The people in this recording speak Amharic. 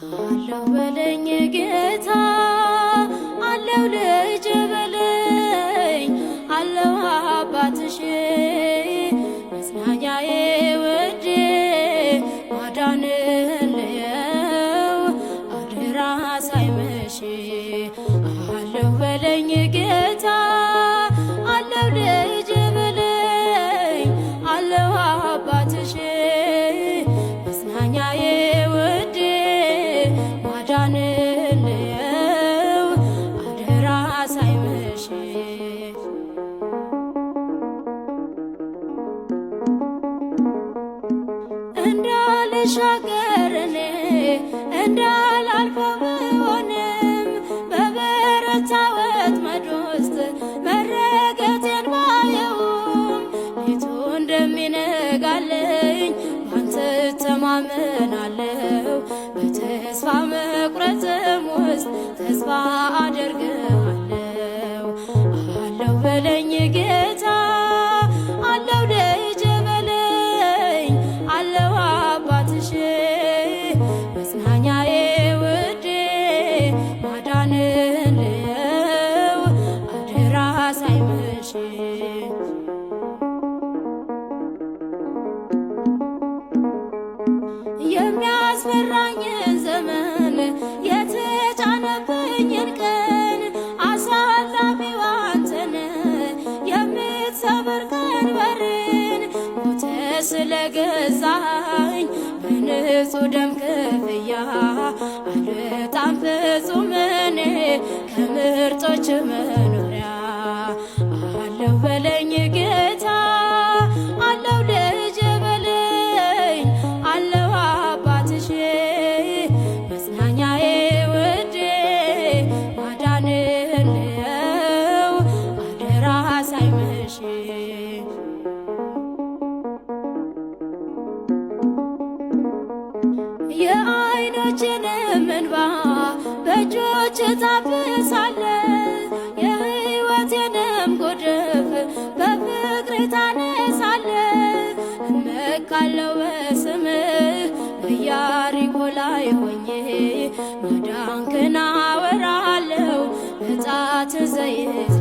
አለው በለኝ ጌታ አለው ልጅ በለኝ አለው አባትሽ መጽናኛዬ ውዴ ማዳንን ልየው አደራ ሳይመሽ አለው በለኝ ጌታ አለው ልጅ በለኝ አለው አባትሽ መጽናኛዬ ውዴ ማዳንን ልየው አደራ ሳይመሽ እንዳልሻገር እኔ እንዳላልፈው ብሆንም በበረታ ወጥመድ ውስጥ መረገጤን ባየውም ሌቱ እንደሚነጋልኝ ባንተ እተማመናለሁ። በተስፋ መቁረጥም ውስጥ ተስፋ አደርግሃለሁ። አለው በለኝ ጌታ አለው ልጅ በለኝ አለው አባትሽ መጽናኛዬ ውዴ ማዳንን ልየው አደራ ሳይመሽ የሚያስፈራኝን ዘመን የተጫነብኝን ቀን አሳላፊው አንተን የምትሰብር ቀንበርን ሞተ ስለገዛኝ በንጹህ ደም ክፍያ አልወጣም ፍጹም እኔ ከምርጦች መኖሪያ አለው በለኝ ጌታ አለው ልጅ በለኝ አለው አባትሽ መጽናኛዬ ውዴ ማዳንን ልየው አደራ ሳይመሽ የዓይኖቼንም እንባ በእጆች ታብሳለህ የሕይወቴንም ጎድፍ በፍቅር ታነሳለህ። እመካለሁ በስምህ በኢያሪኮ ላይ ሆኜ ማዳንክን አወራለሁ በጣት ዘይት